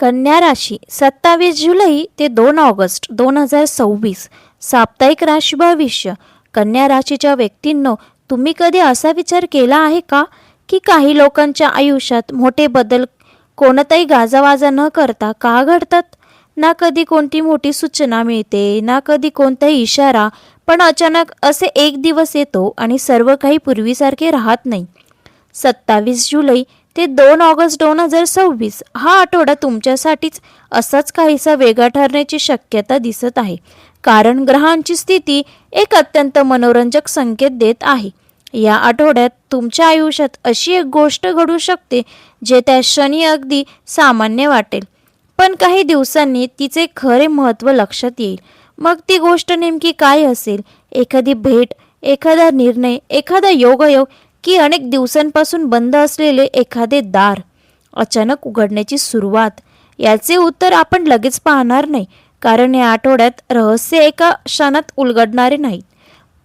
कन्या राशी 27 जुलै ते 2 ऑगस्ट 2026 साप्ताहिक राशी भविष्य. कन्या राशीच्या व्यक्तींनो, तुम्ही कधी असा विचार केला आहे का की काही लोकांच्या आयुष्यात मोठे बदल कोणताही गाजावाजा न करता का घडतात? ना कधी कोणती मोठी सूचना मिळते, ना कधी कोणताही इशारा, पण अचानक असे एक दिवस येतो आणि सर्व काही पूर्वीसारखे राहत नाही. 27 जुलै ते 2 ऑगस्ट 2026 हा आठवडा तुमच्यासाठीच असाच काहीसा वेगळा ठरण्याची शक्यता दिसत आहे. कारण ग्रहांची स्थिती एक अत्यंत मनोरंजक संकेत देत आहे. या आठवड्यात तुमच्या आयुष्यात अशी एक गोष्ट घडू शकते जे त्या क्षणी अगदी सामान्य वाटेल, पण काही दिवसांनी तिचे खरे महत्त्व लक्षात येईल. मग ती गोष्ट नेमकी काय असेल? एखादी भेट, एखादा निर्णय, एखादा योगायोग, की अनेक दिवसांपासून बंद असलेले एखादे दार अचानक उघडण्याची सुरुवात? याचे उत्तर आपण लगेच पाहणार नाही, कारण या आठवड्यात रहस्य एका क्षणात उलगडणारे नाहीत.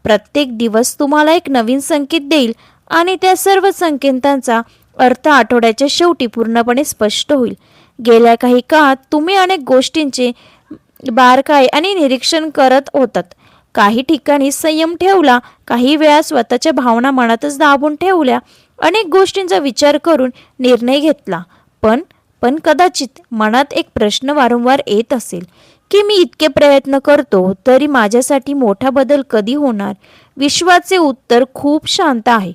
प्रत्येक दिवस तुम्हाला एक नवीन संकेत देईल आणि त्या सर्व संकेतांचा अर्थ आठवड्याच्या शेवटी पूर्णपणे स्पष्ट होईल. गेल्या काही काळात तुम्ही अनेक गोष्टींचे बारकाई आणि निरीक्षण करत होतात. काही ठिकाणी संयम ठेवला, काही वेळा स्वतःच्या भावना मनातच दाबून ठेवल्या, अनेक गोष्टींचा विचार करून निर्णय घेतला. पण कदाचित मनात एक प्रश्न वारंवार येत असेल की मी इतके प्रयत्न करतो तरी माझ्यासाठी मोठा बदल कधी होणार? विश्वाचे उत्तर खूप शांत आहे.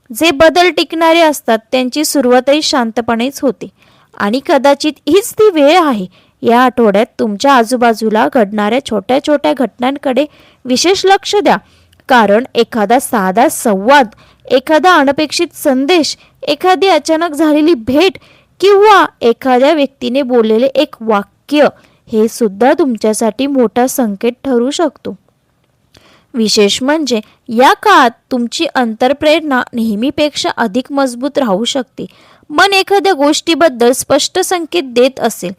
जे बदल टिकणारे असतात त्यांची सुरुवातही शांतपणेच होते. आणि कदाचित हीच ती वेळ आहे. या आठवड्यात तुमच्या आजूबाजूला घडणाऱ्या छोट्या छोट्या घटनांकडे विशेष लक्ष द्या, कारण एखादा साधा संवाद, एखादा अनपेक्षित संदेश, एखादी अचानक झालेली भेट किंवा एखाद्या व्यक्तीने बोललेले एक वाक्य हे सुद्धा तुमच्यासाठी मोठा संकेत ठरू शकतो. विशेष म्हणजे या काळात तुमची अंतर्प्रेरणा नेहमीपेक्षा अधिक मजबूत राहू शकते. मन एखाद्या गोष्टीबद्दल स्पष्ट संकेत देत असेल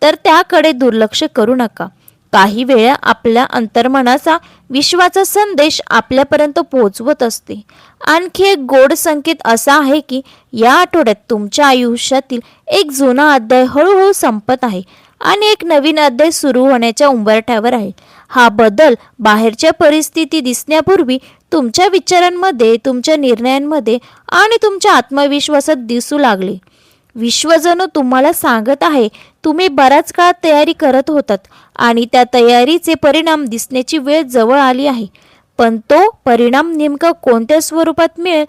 तर त्याकडे दुर्लक्ष करू नका. काही वेळा आपल्या अंतर्मनाचा विश्वाचा संदेश आपल्यापर्यंत पोहोचवत असते. आणखी एक गोड संकेत असा आहे की या आठवड्यात तुमच्या आयुष्यातील एक जुना अध्याय हळूहळू संपत आहे आणि एक नवीन अध्याय सुरू होण्याच्या उंबरठ्यावर आहे. हा बदल बाहेरच्या परिस्थिती दिसण्यापूर्वी तुमच्या विचारांमध्ये, तुमच्या निर्णयांमध्ये आणि तुमच्या आत्मविश्वासात दिसू लागले. विश्व जणू तुम्हाला सांगत आहे तुम्ही बराच काळ तयारी करत होतात आणि त्या तयारीचे परिणाम दिसण्याची वेळ जवळ आली आहे. पण तो परिणाम नेमका कोणत्या स्वरूपात मिळेल,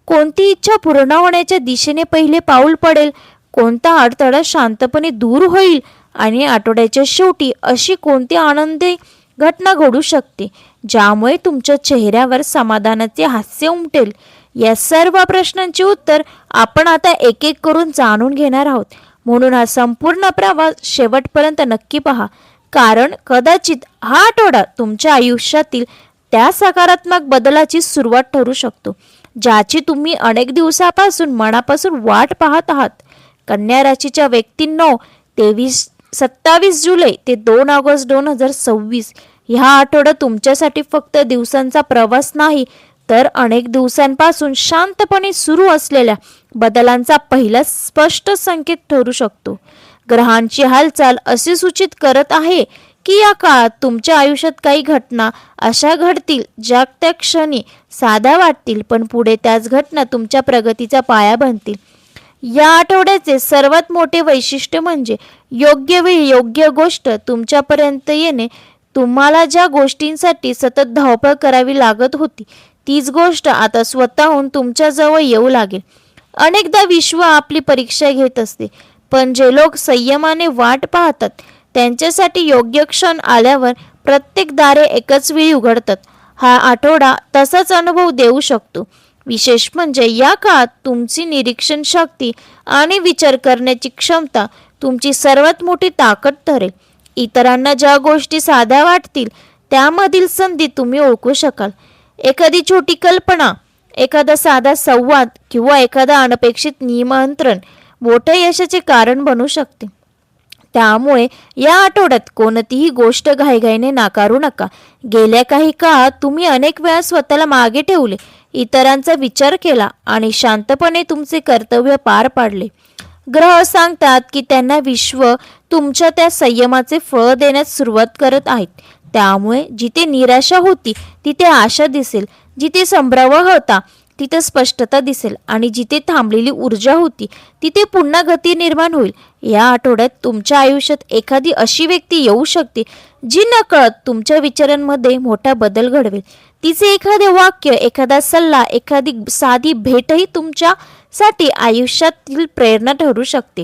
कोणती इच्छा पूर्ण होण्याच्या दिशेने पहिले पाऊल पडेल, कोणता अडथळा शांतपणे दूर होईल आणि आठवड्याच्या शेवटी अशी कोणती आनंदी घटना घडू शकते ज्यामुळे तुमच्या चेहऱ्यावर समाधानाचे हास्य उमटेल? या सर्व प्रश्नांची उत्तर आपण आता एक एक करून जाणून घेणार आहोत. म्हणून हा संपूर्ण प्रवास शेवटपर्यंत नक्की पहा, कारण कदाचित हा आठवडा तुमच्या आयुष्यातील त्या सकारात्मक बदलाची सुरुवात ठरू शकतो ज्याची तुम्ही अनेक दिवसापासून मनापासून वाट पाहत आहात. कन्या राशीच्या व्यक्तींनो, 27 जुलै ते 2 ऑगस्ट 2026 ह्या आठवडा तुमच्यासाठी फक्त दिवसांचा प्रवास नाही, तर अनेक दिवसांपासून शांतपणे सुरू असलेल्या बदलांचा पहिला स्पष्ट संकेत ठरू शकतो. ग्रहांची हालचाल असे सूचित करत आहे की या काळात तुमच्या आयुष्यात काही घटना अशा घडतील ज्या त्या क्षणी साध्या वाटतील, पण पुढे त्याच घटना तुमच्या प्रगतीचा पाया बनतील. या आठवड्याचे सर्वात मोठे वैशिष्ट्य म्हणजे योग्य वेळी योग्य गोष्ट तुमच्यापर्यंत येणे. तुम्हाला ज्या गोष्टींसाठी सतत धावपळ करावी लागत होती तीच गोष्ट आता स्वतःहून तुमच्याजवळ येऊ लागेल. अनेकदा विश्व आपली परीक्षा घेत असते, पण जे लोक संयमाने वाट पाहतात त्यांच्यासाठी योग्य क्षण आल्यावर प्रत्येक दारे एकच वेळी उघडतात. हा आठवडा तसाच अनुभव देऊ शकतो. विशेष म्हणजे या काळात तुमची निरीक्षण शक्ती आणि विचार करण्याची क्षमता तुमची सर्वात मोठी ताकद ठरेल. इतरांना ज्या गोष्टी साध्या वाटतील त्यामधील संधी तुम्ही ओळखू शकाल. एखादी छोटी कल्पना, एखादा साधा संवाद किंवा एखादा अनपेक्षित निमंत्रण मोठ्या यशाचे कारण बनू शकते. त्यामुळे या आठवड्यात कोणतीही गोष्ट घाईघाईने नाकारू नका. गेल्या काही काळात तुम्ही अनेक वेळा स्वतःला मागे ठेवले, इतरांचा विचार केला आणि शांतपणे तुमचे कर्तव्य पार पाडले. ग्रह सांगतात की त्यांना विश्व तुमच्या त्या संयमाचे फळ देण्यास सुरुवात करत आहेत. त्यामुळे जिथे निराशा होती तिथे आशा दिसेल, जिथे संभ्रम होता तिथे स्पष्टता दिसेल आणि जिथे थांबलेली ऊर्जा होती तिथे पुन्हा गती निर्माण होईल. या आठवड्यात तुमच्या आयुष्यात एखादी अशी व्यक्ती येऊ शकते जी नकळत तुमच्या विचारांमध्ये मोठा बदल घडवेल. तिचे एखादे वाक्य, एखादा सल्ला, एखादी साधी भेटही तुमच्यासाठी आयुष्यातील प्रेरणा ठरू शकते.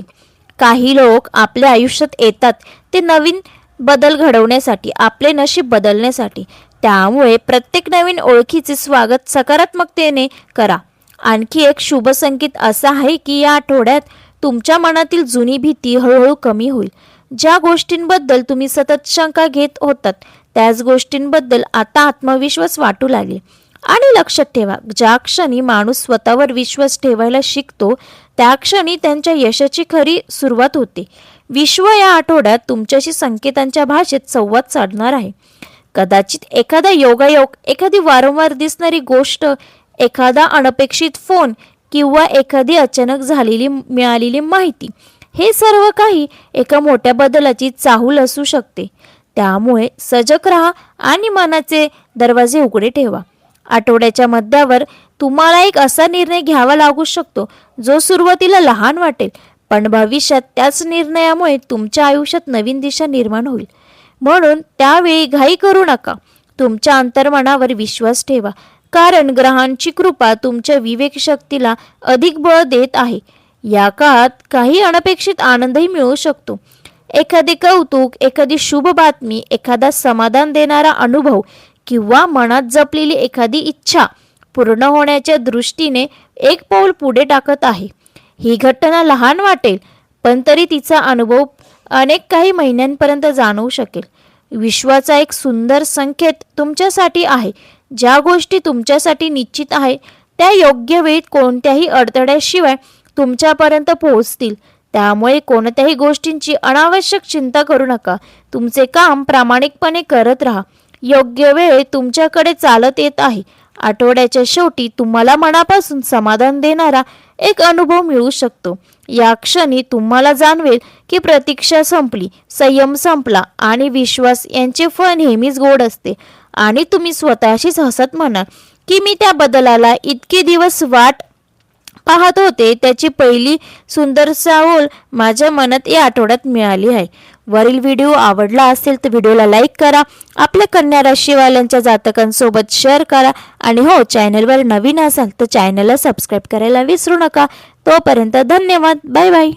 काही लोक आपल्या आयुष्यात येतात ते नवीन बदल घडवण्यासाठी, आपले नशीब बदलण्यासाठी. त्यामुळे प्रत्येक नवीन ओळखीचे स्वागत सकारात्मकतेने करा. आणखी एक शुभ संकेत असा आहे की या आठवड्यात तुमच्या मनातील जुनी भीती हळूहळू कमी होईल. ज्या गोष्टींबद्दल तुम्ही सतत शंका घेत होतात त्याच गोष्टींबद्दल आता आत्मविश्वास वाटू लागेल. आणि लक्षात ठेवा, ज्या क्षणी माणूस स्वतःवर विश्वास ठेवायला शिकतो त्या क्षणी त्यांच्या यशाची खरी सुरुवात होते. विश्व या आठवड्यात तुमच्याशी संकेतांच्या भाषेत संवाद साधणार आहे. कदाचित एखादा योगायोग, एखादी वारंवार दिसणारी गोष्ट, एखादा अनपेक्षित फोन किंवा एखादी अचानक मिळालेली माहिती, हे सर्व काही एका मोठ्या बदलाची चाहूल असू शकते. त्यामुळे सजग राहा आणि मनाचे दरवाजे उघडे ठेवा. आठवड्याच्या मध्यावर तुम्हाला एक असा निर्णय घ्यावा लागू शकतो जो सुरुवातीला लहान वाटेल, पण भविष्यात त्याच निर्णयामुळे तुमच्या आयुष्यात नवीन दिशा निर्माण होईल. म्हणून त्यावेळी घाई करू नका. तुमच्या अंतर्मनावर विश्वास ठेवा, कारण ग्रहांची कृपा तुमच्या विवेकशक्तीला अधिक बळ देत आहे. या काळात काही अनपेक्षित आनंदही मिळू शकतो. एखादे कौतुक, एखादी शुभ बातमी, एखादा समाधान देणारा अनुभव किंवा मनात जपलेली एखादी इच्छा पूर्ण होण्याच्या दृष्टीने एक पाऊल पुढे टाकत आहे. ही घटना लहान वाटेल, पण तरी तिचा अनुभव अनेक काही महिन्यांपर्यंत जाणवू शकेल. विश्वाचा एक सुंदर संकेत तुमच्यासाठी आहे. ज्या गोष्टी तुमच्यासाठी निश्चित आहे त्या योग्य वेळेत कोणत्याही अडथळ्याशिवाय तुमच्यापर्यंत पोहोचतील. त्यामुळे कोणत्याही गोष्टींची अनावश्यक चिंता करू नका. तुमचे काम प्रामाणिकपणे करत राहा. योग्य वेळ तुमच्याकडे चालत येत आहे. आठवड्याच्या शेवटी तुम्हाला मनापासून समाधान देणारा एक अनुभव मिळू शकतो. या क्षणी तुम्हाला जाणवेल की प्रतीक्षा संपली, संयम संपला आणि विश्वास यांचे फळ नेहमीच गोड असते. आणि तुम्ही स्वतःशीच हसत म्हणाल की मी त्या बदलाला इतके दिवस वाट पाहत होते, त्याची पहिली सुंदर चाहूल माझ्या मनात या आठवड्यात मिळाली आहे. वरील व्हिडिओ आवडला असेल तर व्हिडिओला लाईक करा, आपल्या कन्या राशीवाल्यांच्या जातकांसोबत शेअर करा आणि हो, चॅनलवर नवीन असाल तर चॅनलला सबस्क्राईब करायला विसरू नका. तोपर्यंत धन्यवाद. Bye bye.